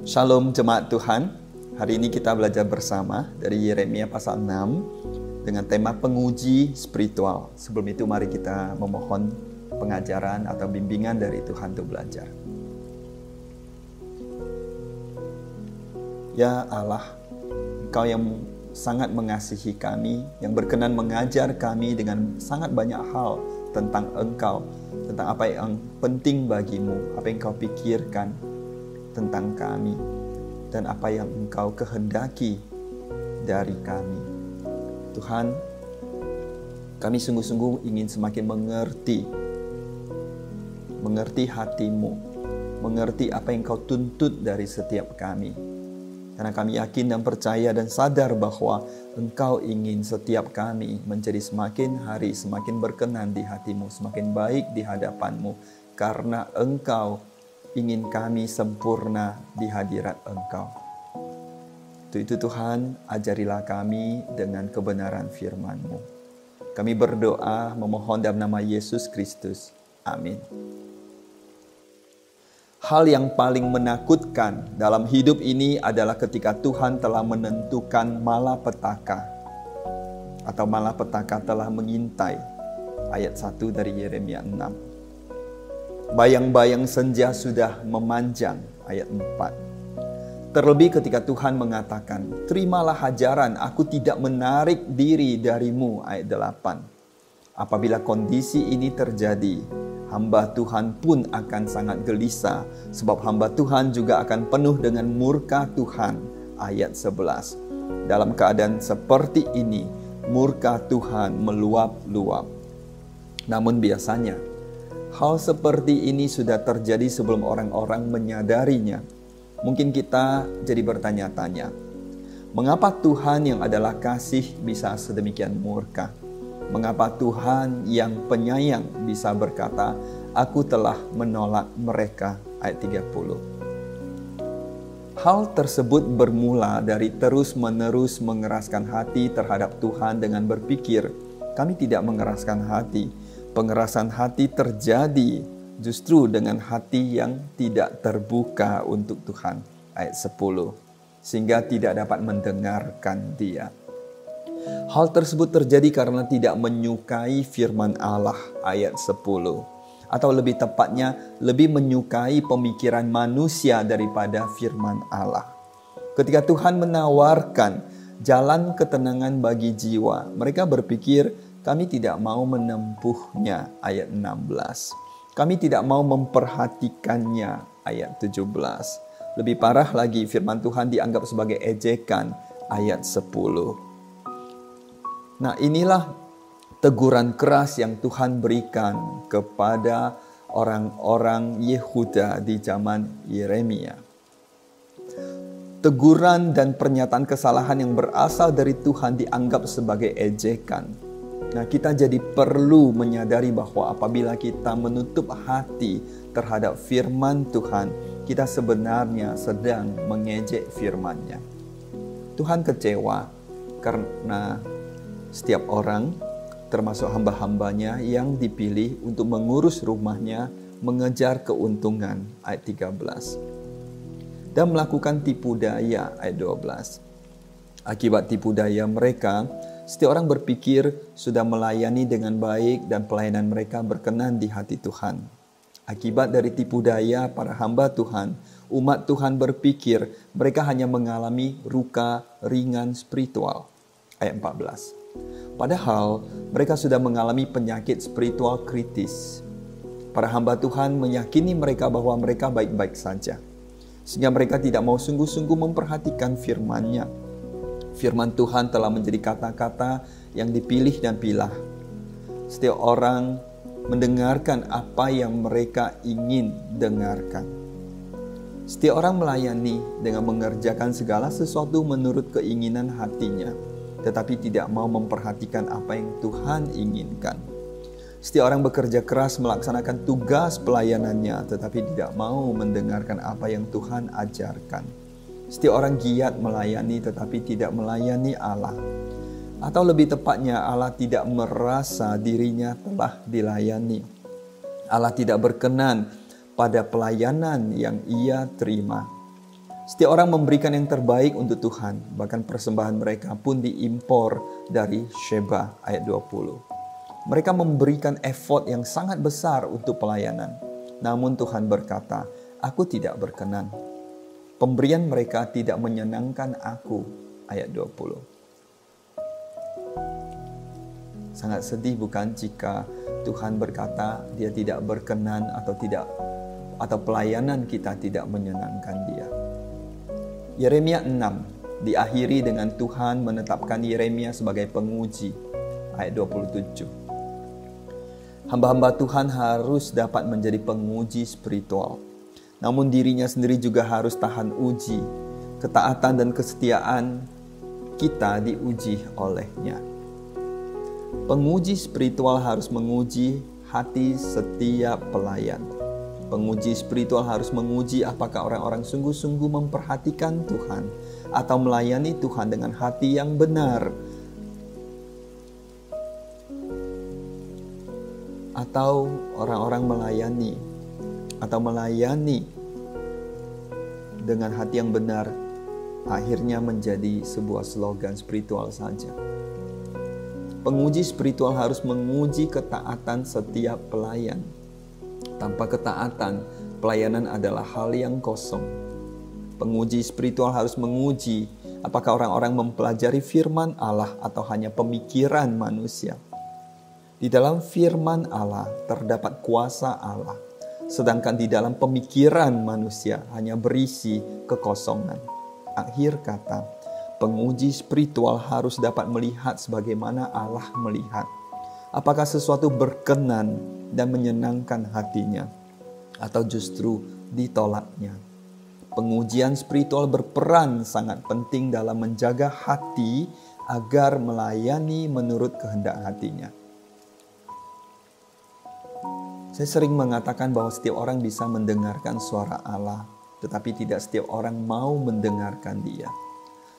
Shalom jemaat Tuhan. Hari ini kita belajar bersama dari Yeremia pasal 6 dengan tema penguji spiritual. Sebelum itu mari kita memohon pengajaran atau bimbingan dari Tuhan untuk belajar. Ya Allah, Engkau yang sangat mengasihi kami, yang berkenan mengajar kami dengan sangat banyak hal tentang Engkau, tentang apa yang penting bagimu, apa yang Engkau pikirkan tentang kami, dan apa yang Engkau kehendaki dari kami. Tuhan, kami sungguh-sungguh ingin semakin mengerti hatimu, mengerti apa yang Engkau tuntut dari setiap kami. Karena kami yakin dan percaya dan sadar bahwa Engkau ingin setiap kami menjadi semakin hari semakin berkenan di hatimu, semakin baik di hadapanmu, karena Engkau ingin kami sempurna di hadirat Engkau. Untuk itu Tuhan, ajarilah kami dengan kebenaran firman-Mu. Kami berdoa memohon dalam nama Yesus Kristus. Amin. Hal yang paling menakutkan dalam hidup ini adalah ketika Tuhan telah menentukan malapetaka. Atau malapetaka telah mengintai. Ayat 1 dari Yeremia 6. Bayang-bayang senja sudah memanjang, ayat 4. Terlebih ketika Tuhan mengatakan, terimalah hajaran, aku tidak menarik diri darimu, ayat 8. Apabila kondisi ini terjadi, hamba Tuhan pun akan sangat gelisah, sebab hamba Tuhan juga akan penuh dengan murka Tuhan, ayat 11. Dalam keadaan seperti ini, murka Tuhan meluap-luap. Namun biasanya, hal seperti ini sudah terjadi sebelum orang-orang menyadarinya. Mungkin kita jadi bertanya-tanya, mengapa Tuhan yang adalah kasih bisa sedemikian murka? Mengapa Tuhan yang penyayang bisa berkata, aku telah menolak mereka, ayat 30. Hal tersebut bermula dari terus-menerus mengeraskan hati terhadap Tuhan dengan berpikir, kami tidak mengeraskan hati. Pengerasan hati terjadi justru dengan hati yang tidak terbuka untuk Tuhan. Ayat 10. Sehingga tidak dapat mendengarkan Dia. Hal tersebut terjadi karena tidak menyukai firman Allah. Ayat 10. Atau lebih tepatnya, lebih menyukai pemikiran manusia daripada firman Allah. Ketika Tuhan menawarkan jalan ketenangan bagi jiwa, mereka berpikir, kami tidak mau menempuhnya, ayat 16. Kami tidak mau memperhatikannya, ayat 17. Lebih parah lagi, firman Tuhan dianggap sebagai ejekan, ayat 10. Nah, inilah teguran keras yang Tuhan berikan kepada orang-orang Yehuda di zaman Yeremia. Teguran dan pernyataan kesalahan yang berasal dari Tuhan dianggap sebagai ejekan. Nah, kita jadi perlu menyadari bahwa apabila kita menutup hati terhadap firman Tuhan, kita sebenarnya sedang mengejek firman-Nya. Tuhan kecewa karena setiap orang, termasuk hamba-hambanya yang dipilih untuk mengurus rumahnya, mengejar keuntungan, ayat 13. Dan melakukan tipu daya, ayat 12. Akibat tipu daya mereka, setiap orang berpikir sudah melayani dengan baik dan pelayanan mereka berkenan di hati Tuhan. Akibat dari tipu daya para hamba Tuhan, umat Tuhan berpikir mereka hanya mengalami luka ringan spiritual. Ayat 14. Padahal mereka sudah mengalami penyakit spiritual kritis. Para hamba Tuhan meyakini mereka bahwa mereka baik-baik saja. Sehingga mereka tidak mau sungguh-sungguh memperhatikan firman-Nya. Firman Tuhan telah menjadi kata-kata yang dipilih dan pilah. Setiap orang mendengarkan apa yang mereka ingin dengarkan. Setiap orang melayani dengan mengerjakan segala sesuatu menurut keinginan hatinya, tetapi tidak mau memperhatikan apa yang Tuhan inginkan. Setiap orang bekerja keras melaksanakan tugas pelayanannya, tetapi tidak mau mendengarkan apa yang Tuhan ajarkan. Setiap orang giat melayani tetapi tidak melayani Allah. Atau lebih tepatnya, Allah tidak merasa dirinya telah dilayani. Allah tidak berkenan pada pelayanan yang ia terima. Setiap orang memberikan yang terbaik untuk Tuhan, bahkan persembahan mereka pun diimpor dari Sheba ayat 20. Mereka memberikan effort yang sangat besar untuk pelayanan. Namun Tuhan berkata, "Aku tidak berkenan. Pemberian mereka tidak menyenangkan aku." Ayat 20. Sangat sedih bukan jika Tuhan berkata dia tidak berkenan atau pelayanan kita tidak menyenangkan Dia. Yeremia 6 diakhiri dengan Tuhan menetapkan Yeremia sebagai penguji. Ayat 27. Hamba-hamba Tuhan harus dapat menjadi penguji spiritual. Namun dirinya sendiri juga harus tahan uji. Ketaatan dan kesetiaan kita diuji olehnya. Penguji spiritual harus menguji hati setiap pelayan. Penguji spiritual harus menguji apakah orang-orang sungguh-sungguh memperhatikan Tuhan atau melayani Tuhan dengan hati yang benar, atau orang-orang melayani dengan hati yang benar akhirnya menjadi sebuah slogan spiritual saja. Penguji spiritual harus menguji ketaatan setiap pelayan. Tanpa ketaatan, pelayanan adalah hal yang kosong. Penguji spiritual harus menguji apakah orang-orang mempelajari firman Allah atau hanya pemikiran manusia. Di dalam firman Allah terdapat kuasa Allah, sedangkan di dalam pemikiran manusia hanya berisi kekosongan. Akhir kata, penguji spiritual harus dapat melihat sebagaimana Allah melihat. Apakah sesuatu berkenan dan menyenangkan hatinya, atau justru ditolaknya. Pengujian spiritual berperan sangat penting dalam menjaga hati agar melayani menurut kehendak hatinya. Saya sering mengatakan bahwa setiap orang bisa mendengarkan suara Allah, tetapi tidak setiap orang mau mendengarkan Dia.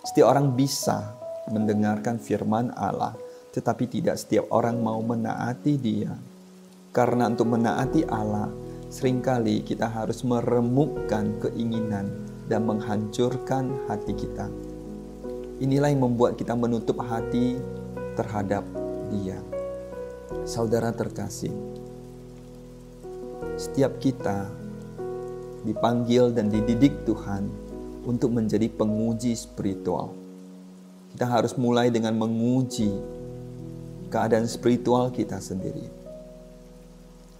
Setiap orang bisa mendengarkan firman Allah, tetapi tidak setiap orang mau menaati Dia. Karena untuk menaati Allah, seringkali kita harus meremukkan keinginan dan menghancurkan hati kita. Inilah yang membuat kita menutup hati terhadap Dia. Saudara terkasih, setiap kita dipanggil dan dididik Tuhan untuk menjadi penguji spiritual. Kita harus mulai dengan menguji keadaan spiritual kita sendiri.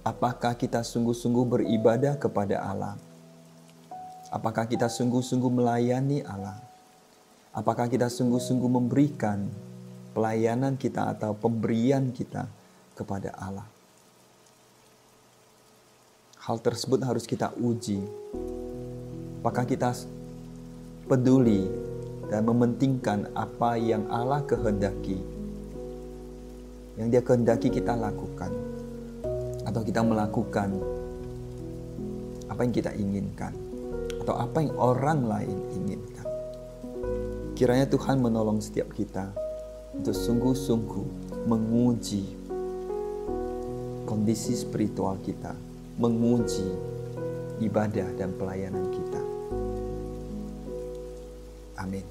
Apakah kita sungguh-sungguh beribadah kepada Allah? Apakah kita sungguh-sungguh melayani Allah? Apakah kita sungguh-sungguh memberikan pelayanan kita atau pemberian kita kepada Allah? Hal tersebut harus kita uji. Apakah kita peduli dan mementingkan apa yang Allah kehendaki, yang Dia kehendaki kita lakukan, atau kita melakukan apa yang kita inginkan, atau apa yang orang lain inginkan. Kiranya Tuhan menolong setiap kita untuk sungguh-sungguh menguji kondisi spiritual kita, menguji ibadah dan pelayanan kita. Amin.